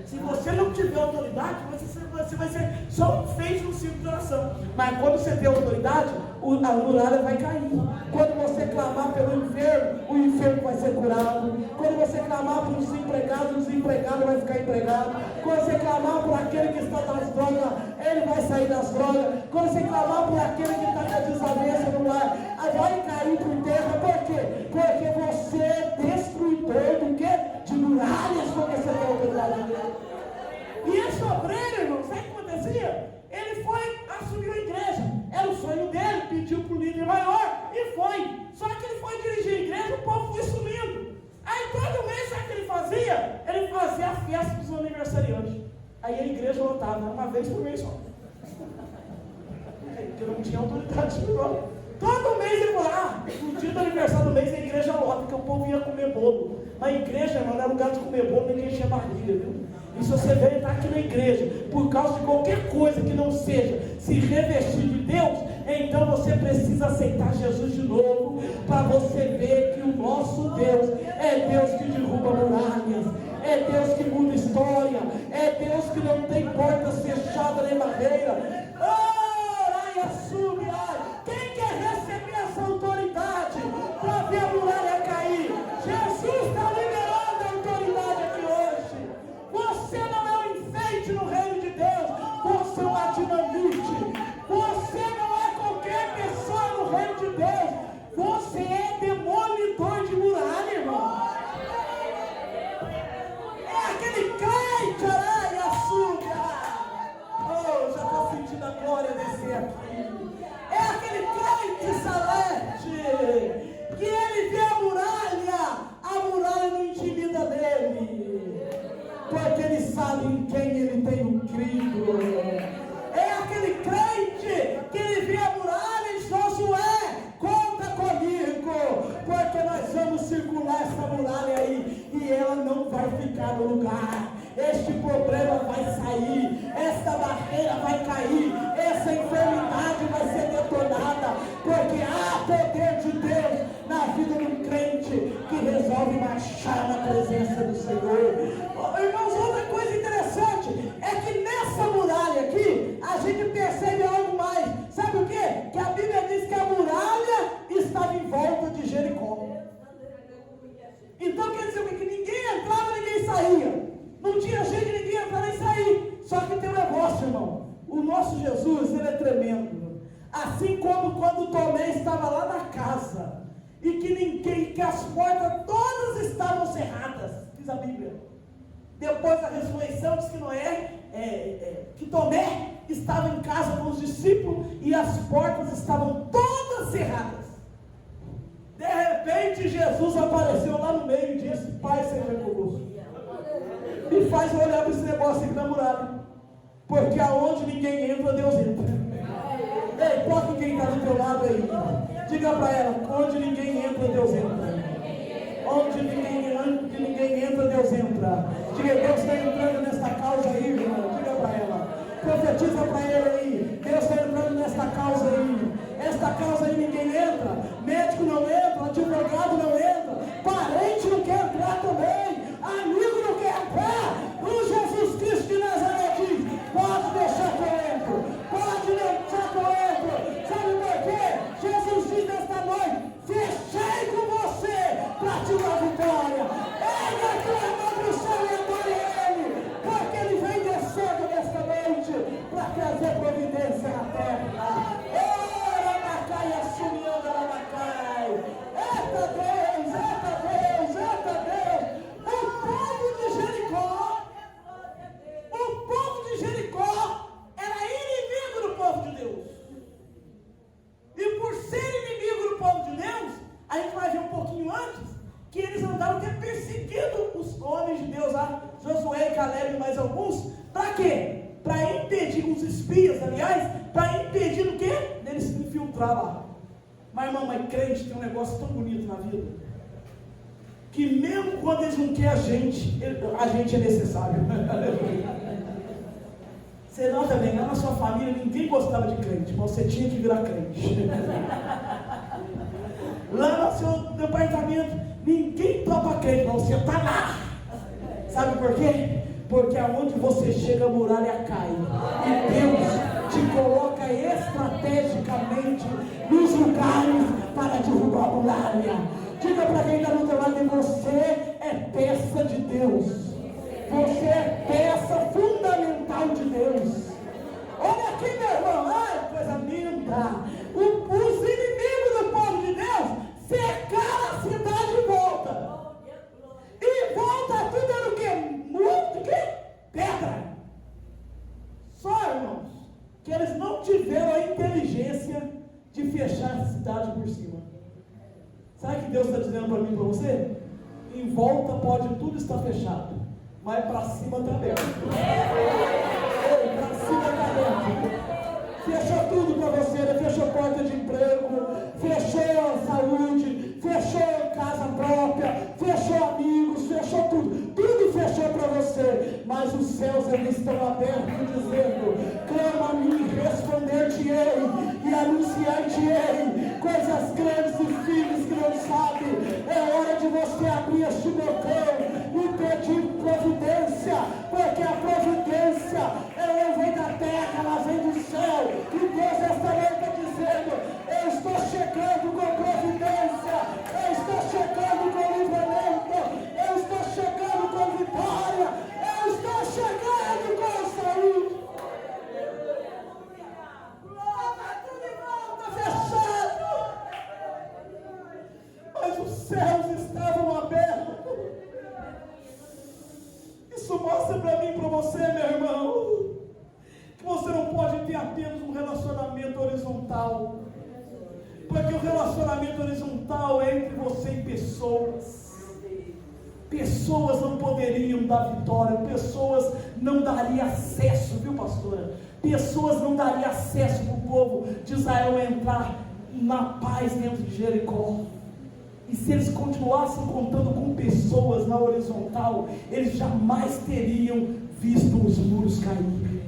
Se você não tiver autoridade, você vai ser só enfeite no círculo de oração. Mas quando você tem autoridade, a muralha vai cair. Quando você clamar pelo enfermo, o enfermo vai ser curado. Quando você clamar por um desempregado, o desempregado vai ficar empregado. Quando você clamar por aquele que está nas drogas, ele vai sair das drogas. Quando você clamar por aquele que está com a desavença no lar, vai cair por terra. Por quê? Porque você é destruidor do quê? De muralhas, porque você tem autoridade de Deus. E esse obreiro, irmão, sabe o que acontecia? Ele foi, assumiu a igreja. Era o sonho dele, pediu para o líder maior e foi. Só que ele foi dirigir a igreja, o povo foi sumindo. Aí todo mês, sabe o que ele fazia? Ele fazia a festa dos aniversariantes. Aí a igreja lotava, uma vez por mês só. Porque não tinha autoridade espiritual. Todo mês ele falava, no dia do aniversário do mês a igreja lota, porque o povo ia comer bolo. Mas a igreja, irmão, não era lugar de comer bolo, ninguém enchia barriga, viu? E se você veio estar aqui na igreja por causa de qualquer coisa que não seja se revestir de Deus, então você precisa aceitar Jesus de novo, para você ver que o nosso Deus é Deus que derruba muralhas, é Deus que muda história, é Deus que não tem portas fechadas nem barreira. Quem quer receber essa autoridade para ver a muralha cair? Jesus está liberando a autoridade aqui hoje. Você não é um enfeite no reino de Deus, você é uma dinamite. Você não é qualquer pessoa no reino de Deus, você é demolidor de muralha, irmão. É aquele crente, araia, súbia. Oh, já estou sentindo a glória descer aqui. É aquele crente celeste, que ele vê a muralha não intimida dele, porque ele sabe em quem ele tem crido. É aquele crente que ele vê a muralha e diz: Josué, conta comigo, porque nós vamos circular essa muralha aí, e ela não vai ficar no lugar. Este problema vai sair, essa barreira vai cair, essa enfermidade vai ser detonada, porque há poder de Deus na vida de um crente que resolve marchar na presença do Senhor. Irmãos, outra coisa interessante é que nessa muralha aqui, a gente percebe algo mais. Sabe o quê? Que a Bíblia diz que a muralha estava em volta de Jericó. Então quer dizer que ninguém entrava, ninguém saía. Não tinha jeito de ninguém entrar nem sair. Só que tem um negócio, irmão. O nosso Jesus, ele é tremendo. Assim como quando Tomé estava lá na casa, e que as portas todas estavam cerradas, diz a Bíblia. Depois da ressurreição, diz que que Tomé estava em casa com os discípulos, e as portas estavam todas cerradas. De repente, Jesus apareceu lá no meio e disse: Pai, seja conosco. E faz olhar para esse negócio aqui na muralha. Porque aonde ninguém entra, Deus entra. Ei, toca quem está do teu lado aí. Diga para ela: onde ninguém entra, Deus entra. Onde ninguém entra, Deus entra. Diga: Deus está entrando nessa causa aí, irmão. Diga para ela. Profetiza para ele aí. Deus está entrando nesta causa aí. Esta causa aí ninguém entra. Médico não entra, advogado não entra, parente não quer entrar também, amigo não quer entrar. O Jesus Cristo de Nazaré diz: pode deixar que eu entro, pode deixar que eu entro. Sabe por quê? Jesus diz nesta noite: fechei com você para te dar vitória. Erga a tua mão para o céu e adore Ele, porque Ele vem descendo nesta noite para trazer providência na terra. E assumindo a Macai. Eita Deus, eita Deus, eita Deus. O povo de Jericó era inimigo do povo de Deus. E por ser inimigo do povo de Deus, a gente vai ver um pouquinho antes que eles andaram até perseguindo os homens de Deus lá, Josué, Caleb e mais alguns. Para quê? Para impedir, os espias, aliás, para impedir o quê? Deles se infiltrar lá. Mas irmão, mas crente tem um negócio tão bonito na vida, que mesmo quando eles não querem a gente é necessário. Você nota bem, lá na sua família ninguém gostava de crente, mas você tinha que virar crente. Lá no seu departamento ninguém topa crente, mas você está lá. Sabe por quê? Porque aonde você chega a muralha cai. E Deus te coloca estrategicamente nos lugares para derrubar a muralha. Diga para quem está no teu lado: você é peça de Deus. Você é peça fundamental de Deus. Olha aqui, meu irmão, ai, coisa linda. Os inimigos do povo de Deus cercaram a cidade e volta. E volta tudo era o quê? Muito que? Pedra. Só, irmãos, que eles não tiveram a inteligência de fechar a cidade por cima. Sabe o que Deus está dizendo para mim e para você? Em volta pode tudo estar fechado, mas para cima está aberto. Para cima está aberto. Fechou tudo para você, né? Fechou porta de emprego, fechou saúde, fechou casa própria, fechou amigos, fechou tudo. Tudo fechou para você, mas os céus eles estão abertos dizendo: clama a mim, responder-te-ei e anunciar-te-ei coisas grandes e firmes que não sabe. É hora de você abrir este botão e pedir providência, porque a providência ela vem da terra, ela vem do céu. E Deus esta noite está dizendo: eu estou chegando com providência, eu estou chegando com livramento, eu estou chegando com vitória, eu estou chegando com saúde. Glória, tudo em volta fechado, mas os céus estavam abertos. Isso mostra para mim e para você, meu irmão, que você não pode ter apenas um relacionamento horizontal, porque o relacionamento horizontal é entre você e pessoas. Pessoas não poderiam dar vitória, pessoas não dariam acesso, viu, pastora? Pessoas não dariam acesso para o povo de Israel entrar na paz dentro de Jericó. E se eles continuassem contando com pessoas na horizontal, eles jamais teriam visto os muros cair.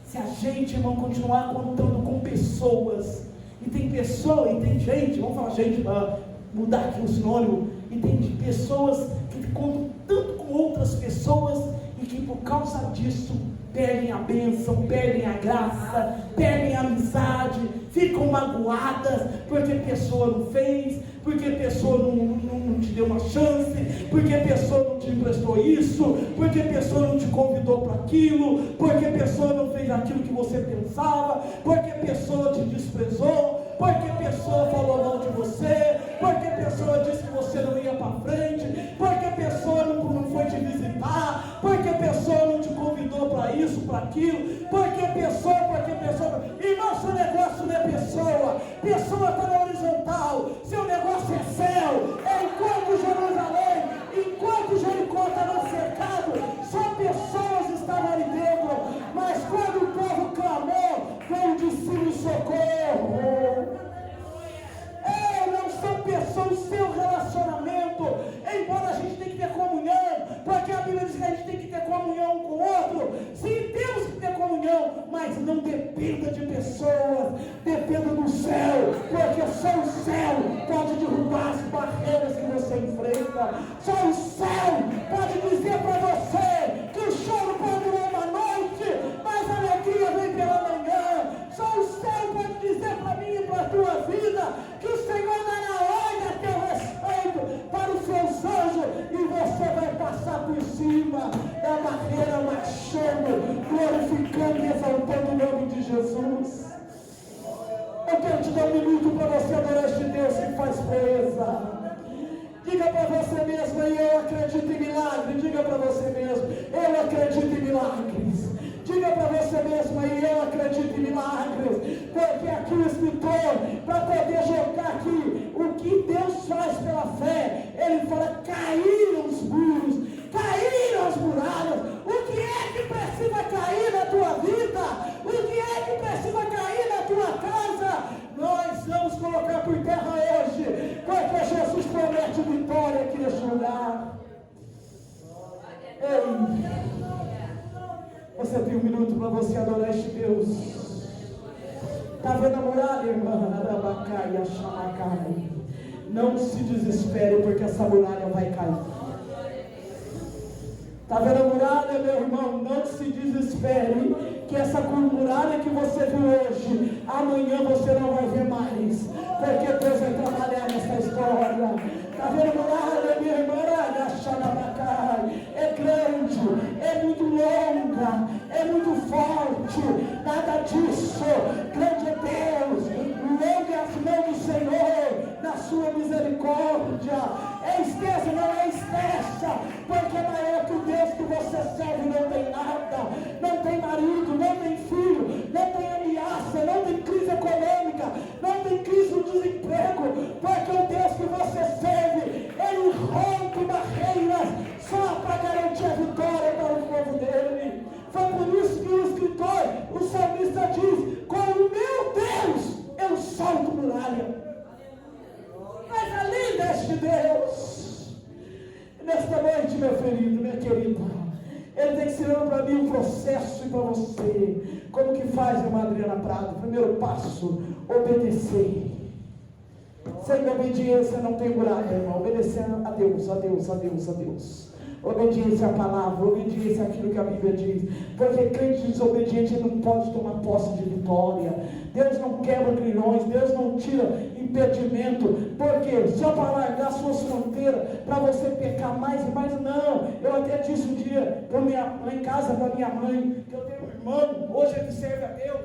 Se a gente, irmão, continuar contando com pessoas, e tem pessoa, e tem gente, vamos falar gente para mudar aqui o sinônimo, e tem pessoas que contam tanto com outras pessoas, e que por causa disso perdem a bênção, perdem a graça, perdem a amizade, ficam magoadas, porque a pessoa não fez, porque a pessoa não te deu uma chance, porque a pessoa não te emprestou isso, porque a pessoa não te convidou para aquilo, porque a pessoa não fez aquilo que você pensava, porque a pessoa te desprezou, porque a pessoa falou mal de você, porque a pessoa disse que você não ia para frente, porque a pessoa não foi te visitar, porque a pessoa não te convidou para isso, para aquilo, porque a pessoa, irmão, seu negócio não é pessoa está na horizontal, seu negócio é céu, é enquanto Jerusalém, enquanto Jericó estava cercado, só pessoas estavam ali dentro, mas quando o povo clamou, veio de cima socorro. Não são pessoas, seu relacionamento, embora a gente tenha que ter comunhão, porque a Bíblia diz que a gente tem que ter comunhão um com o outro, se temos que ter comunhão, Mas não dependa de pessoas, dependa do céu, porque só o céu pode derrubar as barreiras que você enfrenta. Só o céu pode dizer para você que o choro pode durar uma noite, mas a alegria vem pela manhã. Só o céu pode dizer para mim e para a tua vida que o Senhor dará ordem a teu respeito para os seus anjos e você vai passar por cima da barreira, marchando, glorificando e exaltando o nome de Jesus. Eu quero te dar um minuto para você adorar este Deus que faz proeza. Diga para você mesmo, eu acredito em milagres. Diga para você mesmo, eu acredito em milagres. Diga para você mesmo, eu acredito em milagres. Porque aqui o escritor, para poder jogar aqui o que Deus faz pela fé, ele fala: caíram os muros, caíram as muralhas. O que é que precisa cair na tua vida? O que é que precisa cair na tua casa? Nós vamos colocar por terra hoje, porque Jesus promete vitória aqui neste lugar. Ei, você tem um minuto para você adorar este Deus. Está vendo a muralha, irmã? Arabacaia, Xamacai. Não se desespere, porque essa muralha vai cair. Está vendo a muralha, meu irmão? Não se desespere, que essa muralha que você viu hoje, amanhã você não vai ver mais, porque Deus vai trabalhar nessa história. Está vendo a muralha, minha irmã? É grande, é muito longa, é muito forte, nada disso. Grande é Deus, longa é as mãos do Senhor, na sua misericórdia. É extensa, não é extensa, porque maior que o Deus que você serve não tem nada, não tem marido, não tem filho, não tem ameaça, não tem crise econômica, não tem crise do desemprego, porque o Deus que você serve, ele rompe barreiras só para garantir a vitória para o povo dele. Foi por isso que o escritor, o salmista diz: com o meu Deus eu salto muralha. Mas além deste Deus, nesta noite, meu querido, minha querida, ele está ensinando para mim um processo e para você. Como que faz, irmã Adriana Prado? Primeiro passo: obedecer. Sem obediência não tem muralha, irmão. Obedecer a Deus, a Deus, a Deus, a Deus. Obediência à palavra, obediência àquilo que a Bíblia diz. Porque crente desobediente não pode tomar posse de vitória. Deus não quebra grilhões, Deus não tira impedimento. Porque só para largar suas fronteiras, para você pecar mais e mais, não. Eu até disse um dia lá em casa para minha mãe, que eu tenho um irmão, hoje ele serve a Deus,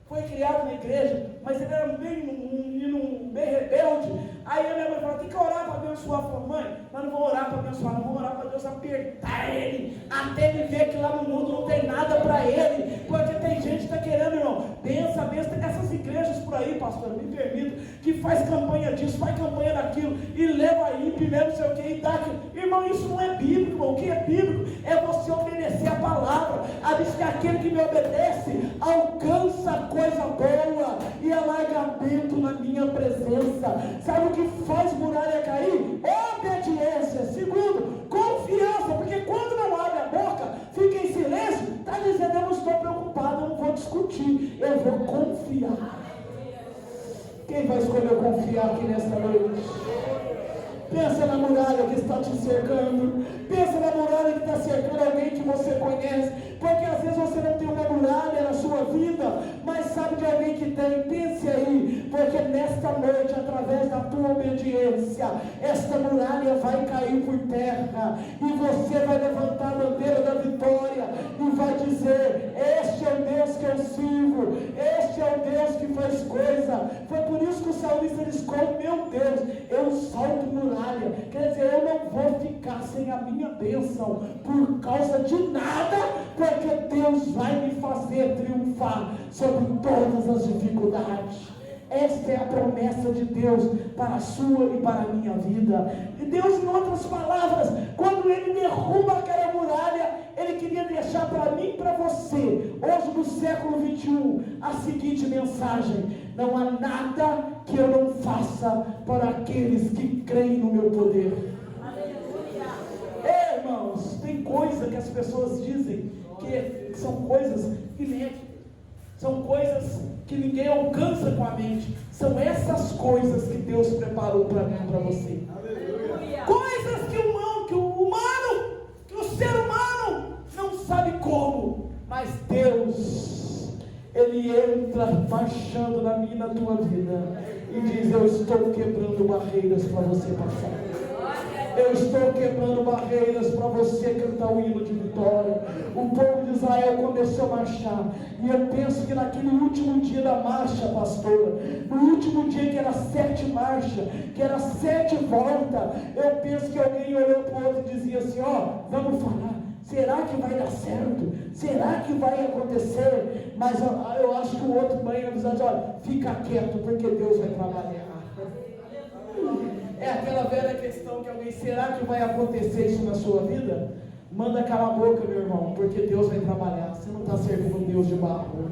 foi criado na igreja, mas ele era um menino bem rebelde. Aí a minha mãe falou: tem que orar para abençoar. Eu falei: mãe, nós não vamos orar para abençoar, nós vamos orar para Deus apertar ele, até ele ver que lá no mundo não tem nada para ele, porque tem gente que está querendo, irmão, benção, essas igrejas por aí, pastor, me permita, que faz campanha disso, faz campanha daquilo, e leva aí, primeiro não sei o que, e dá aquilo. Irmão, isso não é bíblico, irmão. O que é bíblico é você obedecer a palavra. A diz que aquele que me obedece alcança coisa boa e alargamento na minha presença. Sabe o que faz muralha cair? Obediência. Segundo, confiança, porque quando não abre a boca, fica em silêncio, está dizendo: eu não estou preocupado, eu não vou discutir, eu vou confiar. Quem vai escolher confiar aqui nesta noite? Pensa na muralha que está te cercando. Pensa na muralha que está cercando alguém que você conhece. Porque às vezes você não tem uma muralha na sua vida, mas sabe de alguém que tem. Pense aí, porque nesta noite, através da tua obediência, esta muralha vai cair por terra, e você vai levantar a bandeira da vitória e vai dizer: este é o Deus que eu sirvo, este é o Deus que faz coisa. Foi por isso que o salmista diz: com meu Deus eu salto muralha. Quer dizer, eu não vou ficar sem a minha bênção por causa de nada, porque Deus vai me fazer triunfar sobre todas as dificuldades. Esta é a promessa de Deus para a sua e para a minha vida. E Deus, em outras palavras, quando Ele derruba aquela muralha, Ele queria deixar para mim e para você, hoje no século 21, a seguinte mensagem: não há nada que eu não faça para aqueles que creem no meu poder. Irmãos, tem coisa que as pessoas dizem que são coisas inéditas. São coisas que ninguém alcança com a mente. São essas coisas que Deus preparou para mim e para você. Aleluia. Coisas que o ser humano não sabe como, mas Deus, Ele entra marchando na minha e na tua vida e diz: eu estou quebrando barreiras para você passar. Eu estou quebrando barreiras para você cantar o hino de vitória. O povo de Israel começou a marchar. E eu penso que naquele último dia da marcha, pastora, no último dia que era 7 marchas, que era 7 voltas, eu penso que alguém olhou para o outro e dizia assim: ó, vamos falar. Será que vai dar certo? Será que vai acontecer? Mas eu acho que o outro banho avisou: olha, fica quieto, porque Deus vai trabalhar. É aquela velha questão que alguém: será que vai acontecer isso na sua vida? Manda calar a boca, meu irmão, porque Deus vai trabalhar. Você não está servindo um Deus de barro.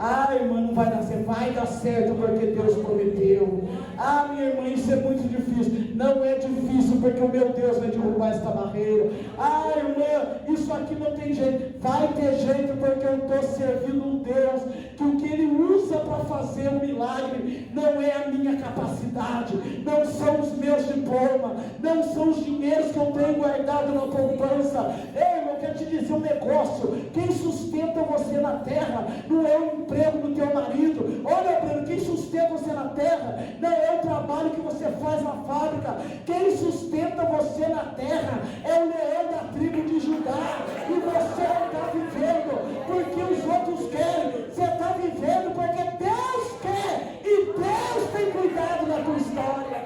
Ah, irmã, não vai dar certo. Vai dar certo porque Deus prometeu. Ah, minha irmã, isso é muito difícil. Não é difícil porque o meu Deus vai derrubar esta barreira. Ah, irmã, isso aqui não tem jeito. Vai ter jeito porque eu estou servindo um Deus que o que Ele usa para fazer um milagre não é a minha capacidade, não são os meus diplomas, não são os dinheiros que eu tenho guardado na poupança. Ei, irmão, eu quero te dizer um negócio: quem sustenta você na terra não é o emprego do teu marido. Olha, Bruno, quem sustenta você na terra não é o trabalho que você faz na fábrica. Quem sustenta você na terra é o leão da tribo de Judá. E você não está vivendo porque os outros querem. Você está vivendo porque Deus quer, e Deus tem cuidado da tua história.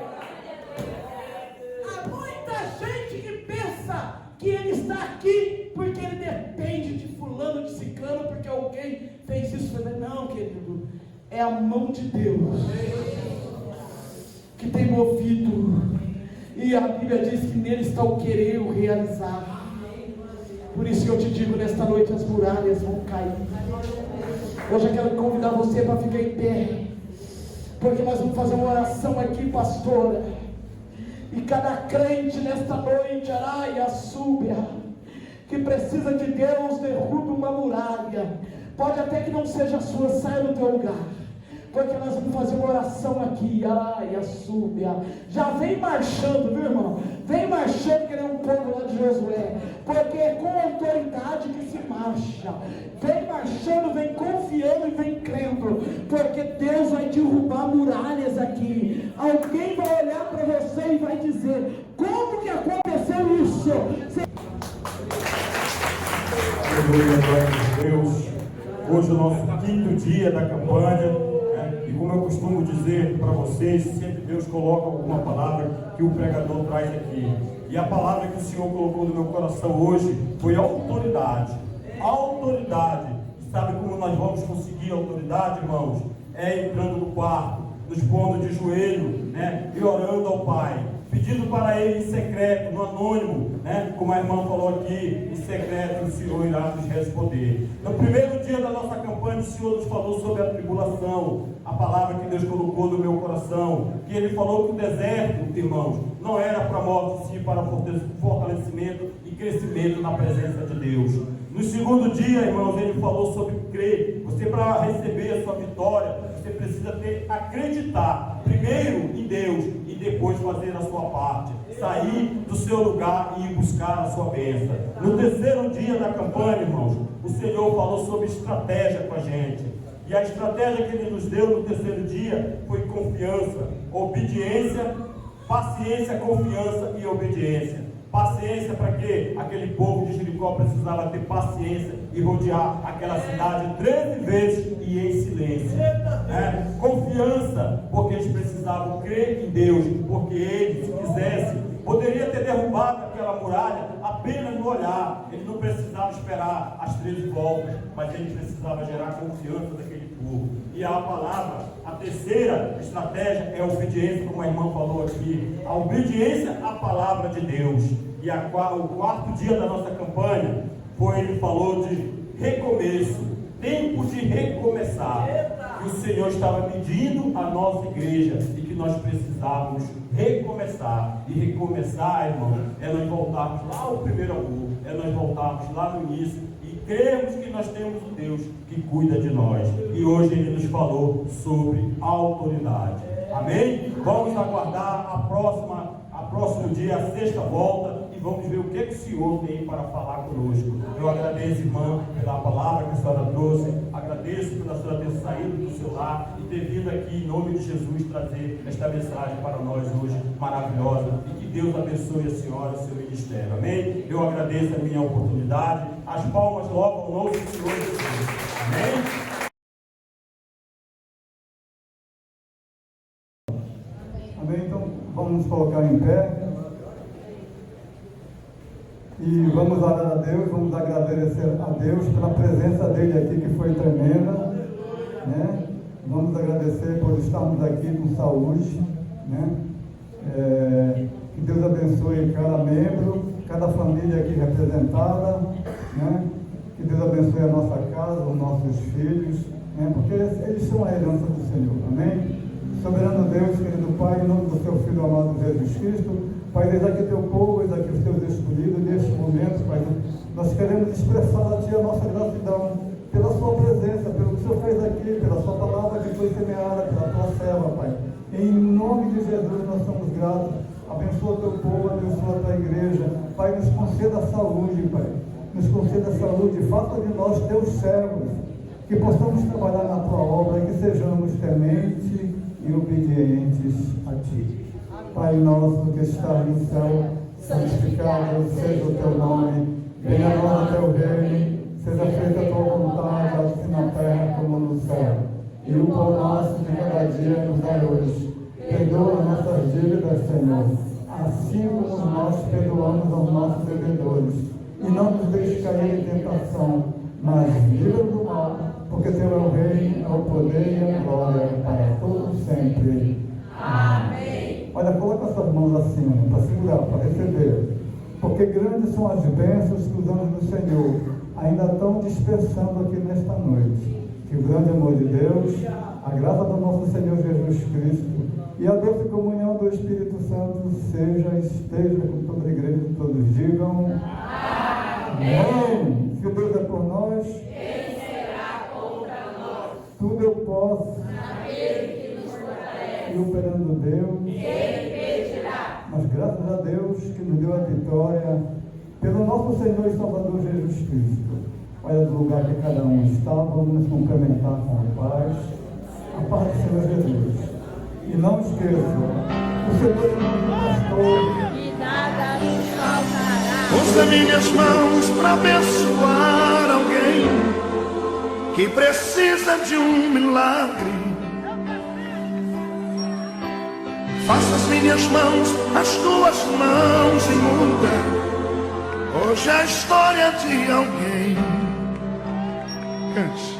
Há muita gente que pensa que ele está aqui porque ele depende de fulano, de ciclano, porque alguém fez isso. Não, querido, é a mão de Deus que tem movido, e a Bíblia diz que nele está o querer e o realizar. Por isso que eu te digo, nesta noite as muralhas vão cair. Hoje eu quero convidar você para ficar em pé, porque nós vamos fazer uma oração aqui, pastora. E cada crente nesta noite, araia, súbia, que precisa que Deus derrube uma muralha, pode até que não seja a sua, saia do teu lugar, porque nós vamos fazer uma oração aqui, araia, súbia. Já vem marchando, viu, irmão? Vem marchando, que nem um povo lá de Josué, porque é com autoridade que se marcha. Vem marchando, vem confiando e vem crendo, porque Deus vai derrubar muralhas aqui. Alguém vai olhar para você e vai dizer: como que aconteceu isso? Aleluia, glória a Deus. Hoje é o nosso 5º dia da campanha. E como eu costumo dizer para vocês, sempre Deus coloca alguma palavra que o pregador traz aqui. E a palavra que o Senhor colocou no meu coração hoje foi autoridade. Autoridade. E sabe como nós vamos conseguir autoridade, irmãos? É entrando no quarto, nos pondo de joelho, e orando ao Pai, pedindo para Ele em secreto, no anônimo, como a irmã falou aqui, em secreto o Senhor irá nos responder. No primeiro dia da nossa campanha, o Senhor nos falou sobre a tribulação, a palavra que Deus colocou no meu coração, que Ele falou que o deserto, irmãos, não era para a morte, sim para fortalecimento e crescimento na presença de Deus. No segundo dia, irmãos, Ele falou sobre crer. Você, para receber a sua vitória, você precisa acreditar primeiro em Deus e depois fazer a sua parte, sair do seu lugar e ir buscar a sua bênção. No terceiro dia da campanha, irmãos, o Senhor falou sobre estratégia com a gente, e a estratégia que Ele nos deu no terceiro dia foi confiança, obediência, paciência, confiança e obediência. Paciência para quê? Aquele povo de Jericó precisava ter paciência e rodear aquela cidade 13 vezes e em silêncio. Confiança, porque eles precisavam crer em Deus, porque Ele, se quisesse, poderia ter derrubado aquela muralha apenas no olhar. Ele não precisava esperar as 13 voltas, mas ele precisava gerar confiança daquele povo. E a palavra, a terceira estratégia é a obediência, como a irmã falou aqui. A obediência à palavra de Deus. E o quarto dia da nossa campanha ele falou de recomeço, tempo de recomeçar. E o Senhor estava pedindo à nossa igreja e que nós precisávamos recomeçar. E recomeçar, irmão, é nós voltarmos lá ao primeiro amor, é nós voltarmos lá no início e cremos que nós temos um Deus que cuida de nós. E hoje Ele nos falou sobre autoridade. Amém? Vamos aguardar próximo dia, a sexta volta, e vamos ver o que o Senhor tem para falar conosco. Eu agradeço, irmã, pela palavra que a senhora trouxe, agradeço pela senhora ter saído do seu lar e ter vindo aqui, em nome de Jesus, trazer esta mensagem para nós hoje, maravilhosa, e que Deus abençoe a senhora e o seu ministério. Amém? Eu agradeço a minha oportunidade, as palmas louvam o nome do Senhor Jesus. Amém? Amém? Então, vamos nos colocar em pé e vamos orar a Deus, vamos agradecer a Deus pela presença dele aqui, que foi tremenda, né? Vamos agradecer por estarmos aqui com saúde, né? Que Deus abençoe cada membro, cada família aqui representada, né? Que Deus abençoe a nossa casa, os nossos filhos, né? Porque eles são a herança do Senhor. Amém? Soberano Deus, querido Pai, em nome do Teu Filho amado Jesus Cristo, Pai, eis aqui Teu povo, eis aqui os Teus escolhidos, neste momento, Pai, nós queremos expressar a Ti a nossa gratidão pela Sua presença, pelo que o Senhor fez aqui, pela Sua palavra que foi semeada, pela Tua serva, Pai. Em nome de Jesus nós somos gratos. Abençoa Teu povo, abençoa a Tua igreja. Pai, nos conceda saúde, Pai. Nos conceda saúde, faça de nós Teus servos, que possamos trabalhar na Tua obra e que sejamos tementes e obedientes a Ti. Pai nosso que estás no céu, santificado seja o Teu nome, venha a nós o Teu reino, seja feita a Tua vontade, assim na terra como no céu. E o pão nosso de cada dia nos dai hoje. Perdoa nossas dívidas, Senhor, assim como nós perdoamos aos nossos devedores. E não nos deixe cair em tentação, mas livra-nos do mal, porque Teu é o reino, é o poder e a glória para todos sempre. Amém. Olha, coloca suas mãos assim, para segurar, para receber. Porque grandes são as bênçãos que os anjos do Senhor ainda estão dispensando aqui nesta noite. Que o grande amor de Deus, a graça do nosso Senhor Jesus Cristo e a doce comunhão do Espírito Santo esteja com toda a igreja, que todos digam amém. Se Deus é por nós, quem será contra nós? Tudo eu posso naquele que nos fortalece. E operando Deus, quem impedirá? Mas graças a Deus que nos deu a vitória pelo nosso Senhor e Salvador Jesus Cristo. Olha do lugar que cada um está, vamos nos complementar com a paz do Senhor Jesus. E não esqueçam, o Senhor é nosso pastor e nada nos faltará. Usa minhas mãos para abençoar alguém que precisa de um milagre. Faça as minhas mãos, as tuas mãos e muda hoje a história de alguém. Cante.